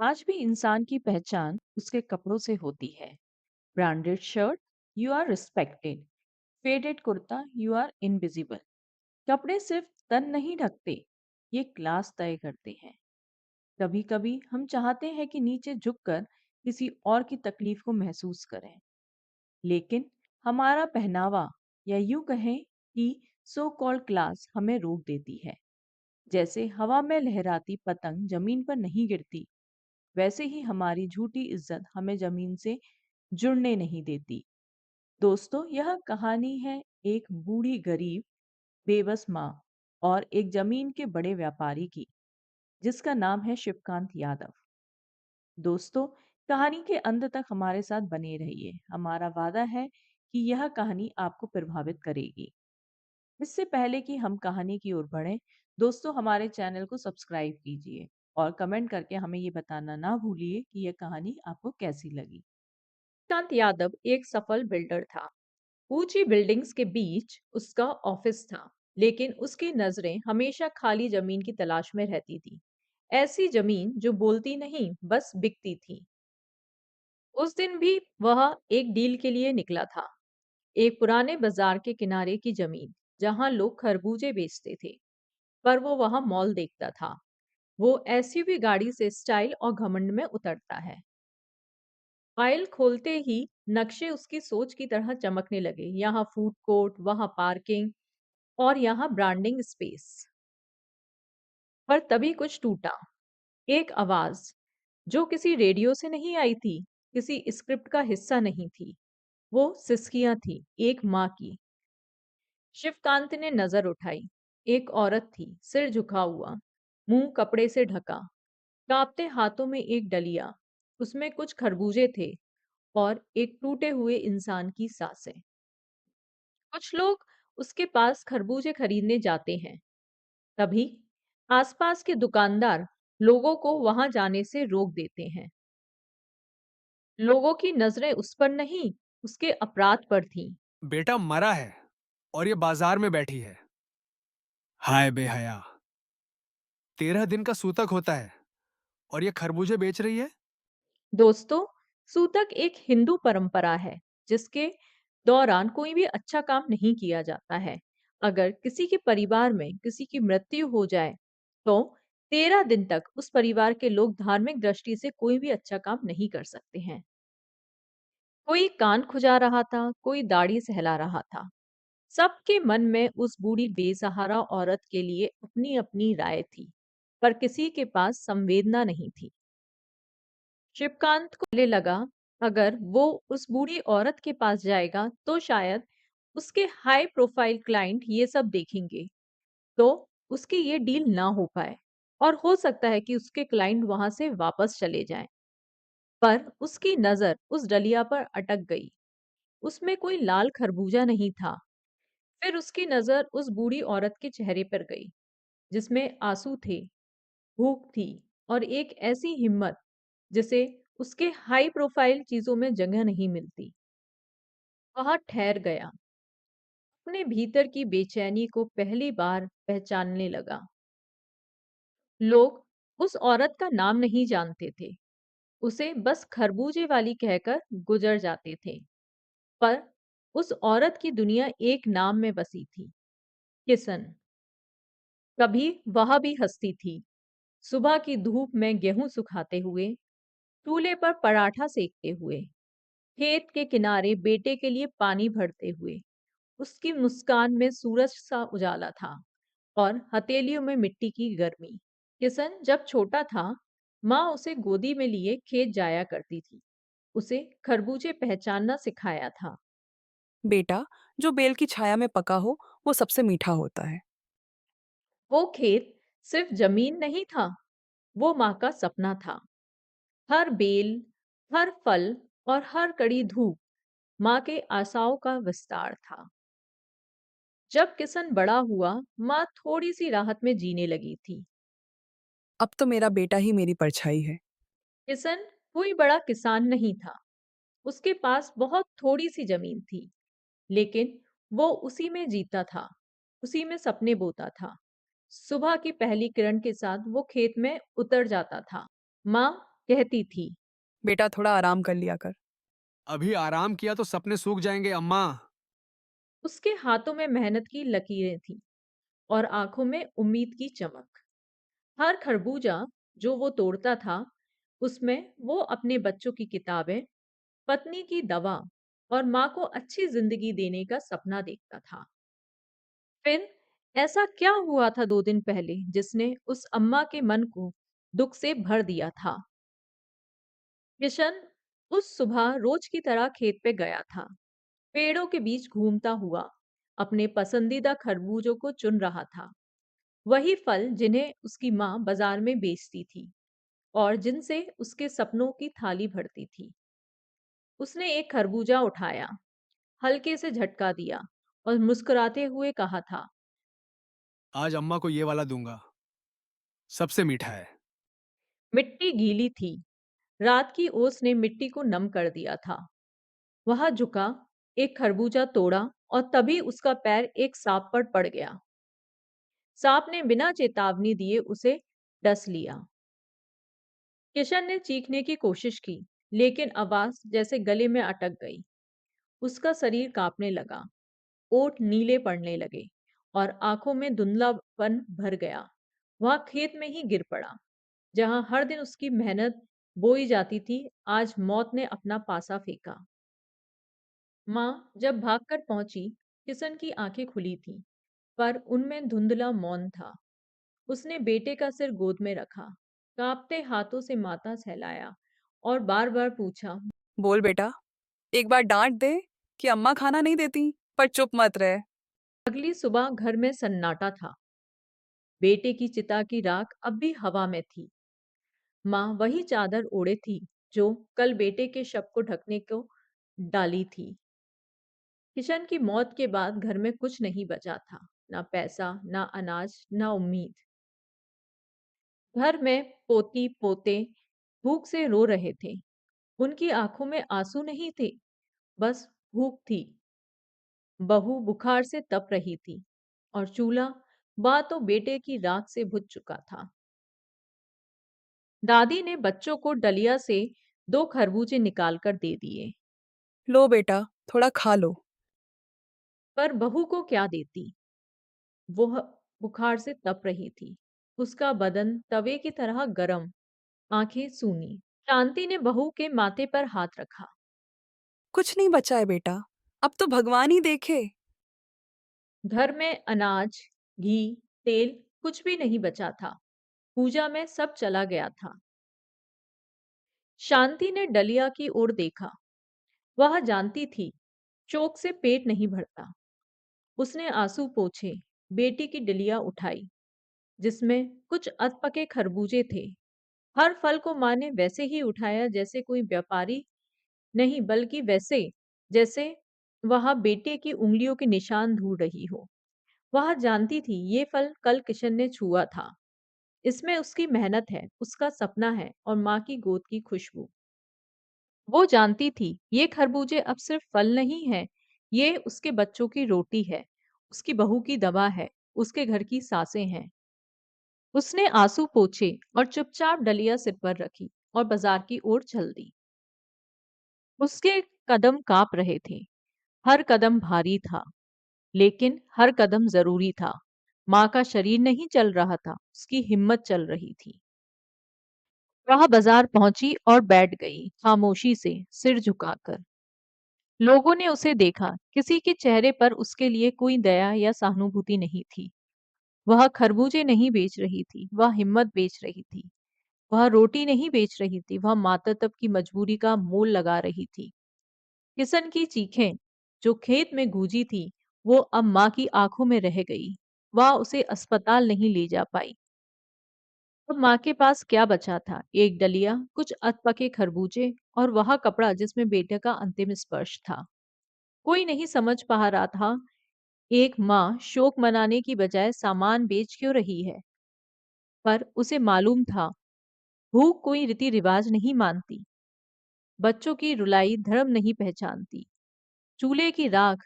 आज भी इंसान की पहचान उसके कपड़ों से होती है। Branded shirt, you are respected. Faded kurta, you are invisible. कपड़े सिर्फ तन नहीं ढकते, ये क्लास तय करते हैं। कभी कभी हम चाहते हैं कि नीचे झुककर किसी और की तकलीफ को महसूस करें, लेकिन हमारा पहनावा या यूं कहें कि सो कॉल्ड क्लास हमें रोक देती है। जैसे हवा में लहराती पतंग जमीन पर नहीं गिरती, वैसे ही हमारी झूठी इज्जत हमें जमीन से जुड़ने नहीं देती। दोस्तों, यह कहानी है एक बूढ़ी गरीब बेबस माँ और एक जमीन के बड़े व्यापारी की, जिसका नाम है शिवकांत यादव। दोस्तों, कहानी के अंत तक हमारे साथ बने रहिए। हमारा वादा है कि यह कहानी आपको प्रभावित करेगी। इससे पहले कि हम कहानी की ओर बढ़ें, दोस्तों हमारे चैनल को सब्सक्राइब कीजिए और कमेंट करके हमें ये बताना ना भूलिए कि यह कहानी आपको कैसी लगी। श्रीकांत यादव एक सफल बिल्डर था। ऊंची बिल्डिंग्स के बीच उसका ऑफिस था, लेकिन उसकी नजरें हमेशा खाली जमीन की तलाश में रहती थी। ऐसी जमीन जो बोलती नहीं, बस बिकती थी। उस दिन भी वह एक डील के लिए निकला था। एक पुराने बाजार के किनारे की जमीन, जहां लोग खरबूजे बेचते थे, पर वो वहां मॉल देखता था। वो एसयूवी गाड़ी से स्टाइल और घमंड में उतरता है। फाइल खोलते ही नक्शे उसकी सोच की तरह चमकने लगे। यहाँ फूड कोर्ट, वहां पार्किंग और यहाँ ब्रांडिंग स्पेस। पर तभी कुछ टूटा। एक आवाज जो किसी रेडियो से नहीं आई थी, किसी स्क्रिप्ट का हिस्सा नहीं थी। वो सिसकियां थी, एक माँ की। शिवकांत ने नजर उठाई। एक औरत थी, सिर झुका हुआ, मुंह कपड़े से ढका, कांपते हाथों में एक डलिया। उसमें कुछ खरबूजे थे और एक टूटे हुए इंसान की सांसें। कुछ लोग उसके पास खरबूजे खरीदने जाते हैं। तभी आसपास के दुकानदार लोगों को वहां जाने से रोक देते हैं। लोगों की नजरें उस पर नहीं, उसके अपराध पर थीं। बेटा मरा है और ये बाजार में बैठी है। हाय बेहया, 13 दिन का सूतक होता है और ये खरबूजे बेच रही है। दोस्तों, सूतक एक हिंदू परंपरा है, जिसके दौरान कोई भी अच्छा काम नहीं किया जाता है। अगर किसी के परिवार में किसी की मृत्यु हो जाए, तो 13 दिन तक उस परिवार के लोग धार्मिक दृष्टि से कोई भी अच्छा काम नहीं कर सकते हैं। कोई कान खुजा रहा था, कोई दाढ़ी सहला रहा था। सबके मन में उस बूढ़ी बेसहारा औरत के लिए अपनी अपनी राय थी, पर किसी के पास संवेदना नहीं थी। शिवकांत को पहले लगा, अगर वो उस बूढ़ी औरत के पास जाएगा तो शायद उसके हाई प्रोफाइल क्लाइंट ये सब देखेंगे, तो उसकी ये डील ना हो पाए और हो सकता है कि उसके क्लाइंट वहां से वापस चले जाएं। पर उसकी नजर उस डलिया पर अटक गई। उसमें कोई लाल खरबूजा नहीं था। फिर उसकी नजर उस बूढ़ी औरत के चेहरे पर गई, जिसमें आंसू थे, भूख थी और एक ऐसी हिम्मत जिसे उसके हाई प्रोफाइल चीजों में जगह नहीं मिलती। वह ठहर गया, अपने भीतर की बेचैनी को पहली बार पहचानने लगा। लोग उस औरत का नाम नहीं जानते थे, उसे बस खरबूजे वाली कहकर गुजर जाते थे। पर उस औरत की दुनिया एक नाम में बसी थी, किशन। कभी वह भी हंसती थी, सुबह की धूप में गेहूं सुखाते हुए, चूल्हे पर पराठा सेकते हुए, खेत के किनारे बेटे के लिए पानी भरते हुए। उसकी मुस्कान में सूरज सा उजाला था और हथेलियों में मिट्टी की गर्मी। किशन जब छोटा था, माँ उसे गोदी में लिए खेत जाया करती थी। उसे खरबूजे पहचानना सिखाया था। बेटा, जो बेल की छाया में पका हो, वो सबसे मीठा होता है। वो खेत सिर्फ जमीन नहीं था, वो माँ का सपना था। हर बेल, हर फल और हर कड़ी धूप माँ के आशाओं का विस्तार था। जब किशन बड़ा हुआ, माँ थोड़ी सी राहत में जीने लगी थी। अब तो मेरा बेटा ही मेरी परछाई है। किशन कोई बड़ा किसान नहीं था। उसके पास बहुत थोड़ी सी जमीन थी, लेकिन वो उसी में जीता था, उसी में सपने बोता था। सुबह की पहली किरण के साथ वो खेत में उतर जाता था। माँ कहती थी। बेटा थोड़ा आराम कर लिया कर। अभी आराम किया तो सपने सूख जाएंगे अम्मा। उसके हाथों में मेहनत की लकीरें थीं और आंखों में उम्मीद की चमक। हर खरबूजा जो वो तोड़ता था, उसमें वो अपने बच्चों की किताबें, पत्नी की दवा और माँ को अच्छी जिंदगी देने का सपना देखता था। फिर ऐसा क्या हुआ था 2 दिन पहले जिसने उस अम्मा के मन को दुख से भर दिया था? किशन उस सुबह रोज की तरह खेत पे गया था, पेड़ों के बीच घूमता हुआ अपने पसंदीदा खरबूजों को चुन रहा था। वही फल जिन्हें उसकी माँ बाजार में बेचती थी और जिनसे उसके सपनों की थाली भरती थी। उसने एक खरबूजा उठाया, हल्के से झटका दिया और मुस्कुराते हुए कहा था। आज अम्मा को ये वाला दूंगा, सबसे मीठा है। मिट्टी गीली थी, रात की ओस ने मिट्टी को नम कर दिया था। वह झुका, एक खरबूजा तोड़ा और तभी उसका पैर एक सांप पर पड़ गया। सांप ने बिना चेतावनी दिए उसे डस लिया। किशन ने चीखने की कोशिश की, लेकिन आवाज जैसे गले में अटक गई। उसका शरीर कांपने लगा, ओठ नीले पड़ने लगे और आंखों में धुंधलापन भर गया। वह खेत में ही गिर पड़ा, जहां हर दिन उसकी मेहनत बोई जाती थी। आज मौत ने अपना पासा फेंका। माँ जब भागकर पहुंची, किशन की आंखें खुली थीं, पर उनमें धुंधला मौन था। उसने बेटे का सिर गोद में रखा, कांपते हाथों से माथा सहलाया और बार-बार पूछा। बोल बेटा, एक बार डांट दे कि अम्मा खाना नहीं देती, पर चुप मत रहे। अगली सुबह घर में सन्नाटा था। बेटे की चिता की राख अब भी हवा में थी। माँ वही चादर ओढ़े थी जो कल बेटे के शव को ढकने को डाली थी। किशन की मौत के बाद घर में कुछ नहीं बचा था, ना पैसा, ना अनाज, ना उम्मीद। घर में पोती पोते भूख से रो रहे थे। उनकी आंखों में आंसू नहीं थे, बस भूख थी। बहू बुखार से तप रही थी और चूल्हा बा तो बेटे की राख से बुझ चुका था। दादी ने बच्चों को डलिया से 2 खरबूजे निकालकर दे दिए, लो बेटा, थोड़ा खा लो। पर बहू को क्या देती? वह बुखार से तप रही थी, उसका बदन तवे की तरह गर्म, आंखें सूनी। शांति ने बहू के माथे पर हाथ रखा। कुछ नहीं बचा है बेटा, अब तो भगवान ही देखे। घर में अनाज, घी, तेल कुछ भी नहीं बचा था। पूजा में सब चला गया था। शांति ने डलिया की ओर देखा। वह जानती थी, शोक से पेट नहीं भरता। उसने आंसू पोंछे, बेटी की डलिया उठाई, जिसमें कुछ अधपके खरबूजे थे। हर फल को माँ ने वैसे ही उठाया जैसे कोई व्यापारी नहीं, बल्कि वैसे जैसे वह बेटे की उंगलियों के निशान ढूंढ रही हो। वह जानती थी ये फल कल किशन ने छुआ था। इसमें उसकी मेहनत है, उसका सपना है और माँ की गोद की खुशबू। वो जानती थी ये खरबूजे अब सिर्फ फल नहीं है, ये उसके बच्चों की रोटी है, उसकी बहू की दवा है, उसके घर की सांसें हैं। उसने आंसू पोंछे और चुपचाप डलिया सिर पर रखी और बाजार की ओर चल दी। उसके कदम कांप रहे थे, हर कदम भारी था, लेकिन हर कदम जरूरी था। माँ का शरीर नहीं चल रहा था, उसकी हिम्मत चल रही थी। वह बाजार पहुंची और बैठ गई, खामोशी से, सिर झुकाकर। लोगों ने उसे देखा, किसी के चेहरे पर उसके लिए कोई दया या सहानुभूति नहीं थी। वह खरबूजे नहीं बेच रही थी, वह हिम्मत बेच रही थी। वह रोटी नहीं बेच रही थी, वह मातृत्व की मजबूरी का मोल लगा रही थी। किशन की चीखें जो खेत में गूंजी थी, वो अब माँ की आंखों में रह गई। वह उसे अस्पताल नहीं ले जा पाई। अब माँ के पास क्या बचा था? एक डलिया, कुछ अधपके खरबूजे और वह कपड़ा जिसमें बेटे का अंतिम स्पर्श था। कोई नहीं समझ पा रहा था, एक माँ शोक मनाने की बजाय सामान बेच क्यों रही है। पर उसे मालूम था, भूख कोई रीति रिवाज नहीं मानती, बच्चों की रुलाई धर्म नहीं पहचानती, चूल्हे की राख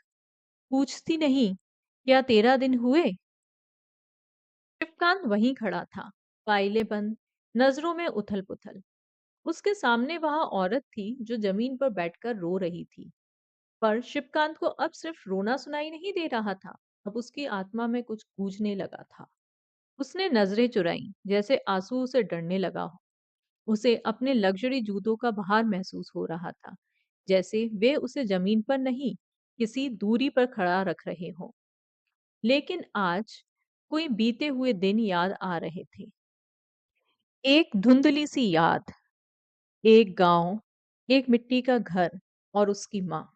पूछती नहीं, क्या 13 दिन हुए? शिवकांत वहीं खड़ा था, फाइलें बंद, नजरों में उथल पुथल। उसके सामने वहां औरत थी जो जमीन पर बैठकर रो रही थी। पर शिवकांत को अब सिर्फ रोना सुनाई नहीं दे रहा था। अब उसकी आत्मा में कुछ गूंजने लगा था। उसने नजरें चुराई, जैसे आंसू उसे डरने लगा हो। उसे अपने लग्जरी जूतों का भार महसूस हो रहा था, जैसे वे उसे जमीन पर नहीं, किसी दूरी पर खड़ा रख रहे हो। लेकिन आज कोई बीते हुए दिन याद आ रहे थे। एक धुंधली सी याद, एक गांव, एक मिट्टी का घर और उसकी माँ।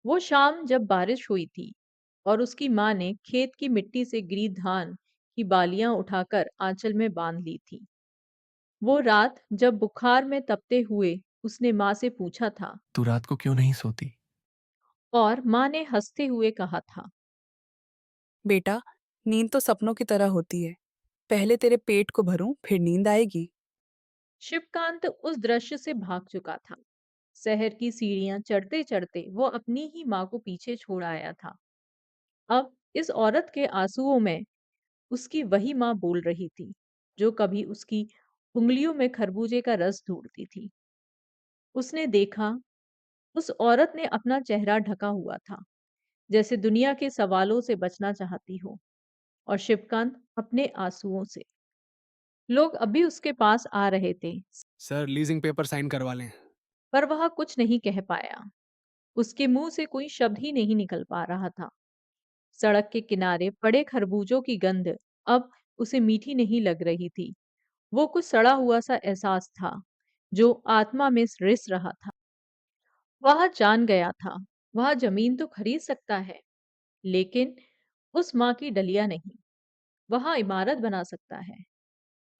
वो शाम जब बारिश हुई थी और उसकी माँ ने खेत की मिट्टी से गिरी धान की बालियां उठाकर आंचल में बांध ली थी। वो रात जब बुखार में तपते हुए उसने माँ से पूछा था, तू रात को क्यों नहीं सोती? और माँ ने हंसते हुए कहा था। बेटा, नींद तो सपनों की तरह होती है। पहले तेरे पेट को भरूं, फिर नींद आएगी। शिवकांत उस दृश्य से भाग चुका था। शहर की सीढ़ियां चढ़ते चढ़ते वो अपनी ही माँ को पीछे छोड़ आया था। अब इस औरत के आंसुओं में उसकी वही माँ बोल रही थी, जो कभी उसकी उंगलियों में खरबूजे का रस ढूंढती थी। उसने देखा, उस औरत ने अपना चेहरा ढका हुआ था, जैसे दुनिया के सवालों से बचना चाहती हो, और शिवकांत अपने आंसुओं से। लोग अभी उसके पास आ रहे थे, सर, लीजिंग पेपर साइन करवा लें। पर वह कुछ नहीं कह पाया। उसके मुंह से कोई शब्द ही नहीं निकल पा रहा था। सड़क के किनारे पड़े खरबूजों की गंध अब उसे मीठी नहीं लग रही थी। वो कुछ सड़ा हुआ सा एहसास था, जो आत्मा में रिस रहा था। वह जान गया था, वह जमीन तो खरीद सकता है, लेकिन उस माँ की डलिया नहीं। वह इमारत बना सकता है,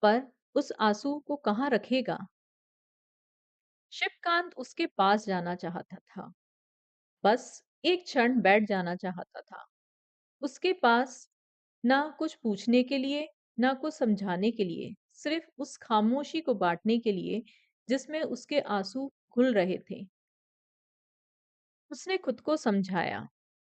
पर उस आंसू को कहाँ रखेगा? शिवकांत उसके पास जाना चाहता था, बस एक क्षण बैठ जाना चाहता था। उसके पास ना कुछ पूछने के लिए, ना कुछ समझाने के लिए, सिर्फ उस खामोशी को बांटने के लिए जिसमें उसके आंसू घुल रहे थे। उसने खुद को समझाया।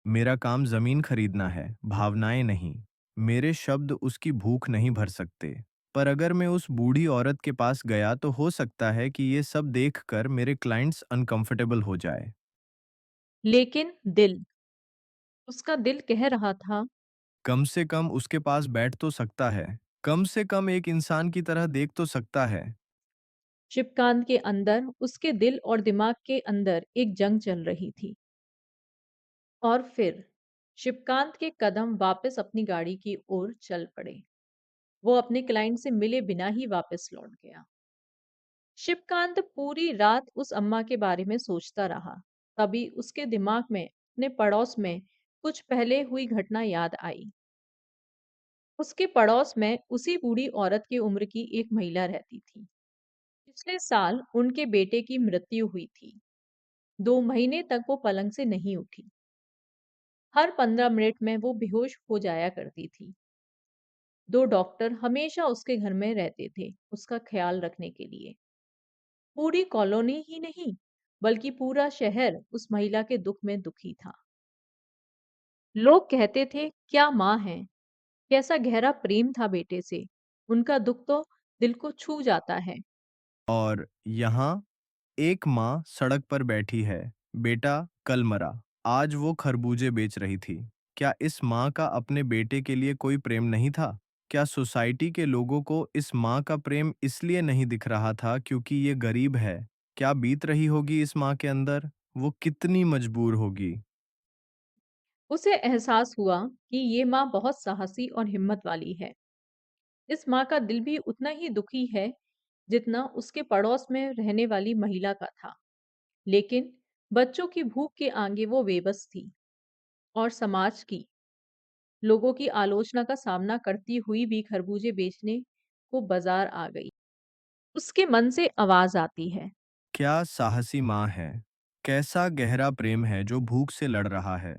मेरा काम जमीन खरीदना है, भावनाएं नहीं। मेरे शब्द उसकी भूख नहीं भर सकते। पर अगर मैं उस बूढ़ी औरत के पास गया तो हो सकता है कि ये सब देखकर मेरे क्लाइंट्स अनकंफर्टेबल हो जाए। लेकिन उसका दिल कह रहा था, कम से कम उसके पास बैठ तो सकता है। कम से कम एक इंसान की तरह देख तो सकता है। शिवकांत के अंदर, उसके दिल और दिमाग के अंदर एक जंग चल रही थी। और फिर शिवकांत के कदम वापस अपनी गाड़ी की ओर चल पड़े। वो अपने क्लाइंट से मिले बिना ही वापस लौट गया। शिवकांत पूरी रात उस अम्मा के बारे में सोचता रहा। तभी उसके दिमाग में अपने पड़ोस में कुछ पहले हुई घटना याद आई। उसके पड़ोस में उसी बूढ़ी औरत की उम्र की एक महिला रहती थी। पिछले साल उनके बेटे की मृत्यु हुई थी। 2 महीने तक वो पलंग से नहीं उठी। हर 15 मिनट में वो बेहोश हो जाया करती थी। 2 डॉक्टर हमेशा उसके घर में रहते थे, उसका ख्याल रखने के लिए। पूरी कॉलोनी ही नहीं, बल्कि पूरा शहर उस महिला के दुख में दुखी था। लोग कहते थे, क्या माँ है, कैसा गहरा प्रेम था बेटे से। उनका दुख तो दिल को छू जाता है। और यहाँ एक माँ सड़क पर बैठी है। बेटा कल मरा, आज वो खरबूजे बेच रही थी। क्या इस माँ का अपने बेटे के लिए कोई प्रेम नहीं था? क्या सोसाइटी के लोगों को इस माँ का प्रेम इसलिए नहीं दिख रहा था क्योंकि ये गरीब है? क्या बीत रही होगी इस माँ के अंदर? वो कितनी मजबूर होगी। उसे एहसास हुआ कि ये माँ बहुत साहसी और हिम्मत वाली है। इस माँ का दिल भी उतना ही दुखी है जितना उसके पड़ोस में रहने वाली महिला का था। लेकिन बच्चों की भूख के आगे वो बेबस थी, और समाज की लोगों की आलोचना का सामना करती हुई भी खरबूजे बेचने को बाजार आ गई। उसके मन से आवाज आती है। क्या साहसी माँ है? कैसा गहरा प्रेम है जो भूख से लड़ रहा है?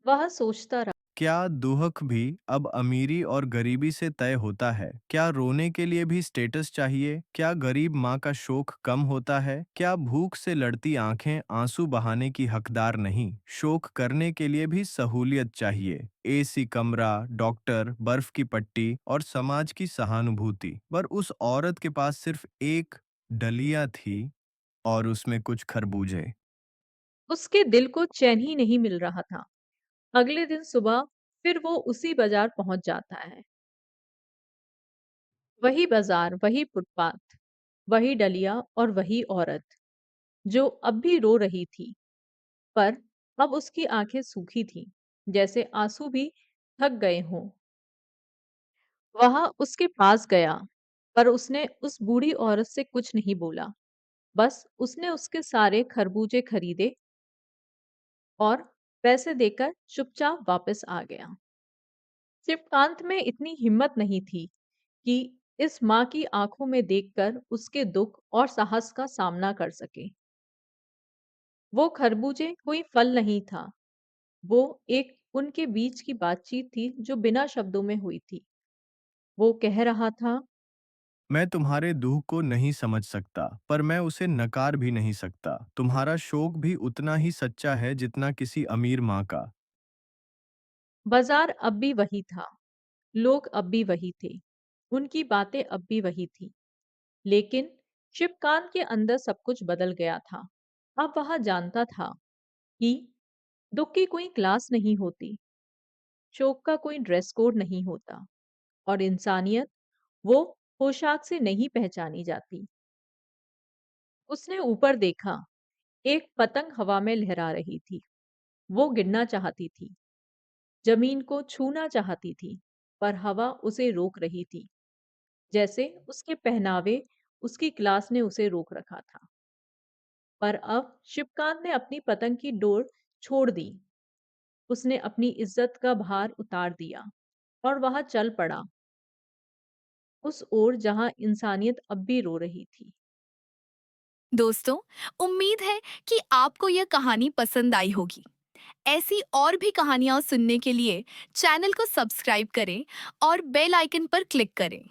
वह सोचता रहा। क्या दुख भी अब अमीरी और गरीबी से तय होता है? क्या रोने के लिए भी स्टेटस चाहिए? क्या गरीब माँ का शोक कम होता है? क्या भूख से लड़ती आंखें आंसू बहाने की हकदार नहीं? शोक करने के लिए भी सहूलियत चाहिए। एसी कमरा, डॉक्टर, बर्फ की पट्टी और समाज की सहानुभूति। पर उस औरत के पास सिर्फ एक डलिया थी और उसमें कुछ खरबूजे। उसके दिल को चैन ही नहीं मिल रहा था। अगले दिन सुबह फिर वो उसी बाजार पहुंच जाता है। वही बाजार, वही फुटपाथ, वही डलिया और वही औरत जो अब भी रो रही थी, पर अब उसकी आंखें सूखी थीं, जैसे आंसू भी थक गए हों। वह उसके पास गया, पर उसने उस बूढ़ी औरत से कुछ नहीं बोला। बस उसने उसके सारे खरबूजे खरीदे और पैसे देकर चुपचाप वापस आ गया। शिवकांत में इतनी हिम्मत नहीं थी कि इस माँ की आंखों में देखकर उसके दुख और साहस का सामना कर सके। वो खरबूजे कोई फल नहीं था, वो एक उनके बीच की बातचीत थी जो बिना शब्दों में हुई थी। वो कह रहा था, मैं तुम्हारे दुख को नहीं समझ सकता, पर मैं उसे नकार भी नहीं सकता। तुम्हारा शोक भी उतना ही सच्चा है जितना किसी अमीर माँ का। बाजार अब भी वही था, लोग अब भी वही थे, उनकी बातें अब भी वही थी। लेकिन शिवकांत के अंदर सब कुछ बदल गया था। अब वह जानता था कि दुख की कोई क्लास नहीं होती, शोक का कोई ड्रेस कोड नहीं होता और इंसानियत वो पोशाक से नहीं पहचानी जाती। उसने ऊपर देखा, एक पतंग हवा में लहरा रही थी। वो गिरना चाहती थी, जमीन को छूना चाहती थी, पर हवा उसे रोक रही थी, जैसे उसके पहनावे, उसकी क्लास ने उसे रोक रखा था। पर अब शिवकांत ने अपनी पतंग की डोर छोड़ दी। उसने अपनी इज्जत का भार उतार दिया और वह चल पड़ा उस ओर जहां इंसानियत अब भी रो रही थी। दोस्तों, उम्मीद है कि आपको यह कहानी पसंद आई होगी। ऐसी और भी कहानियाँ सुनने के लिए चैनल को सब्सक्राइब करें और बेल आइकन पर क्लिक करें।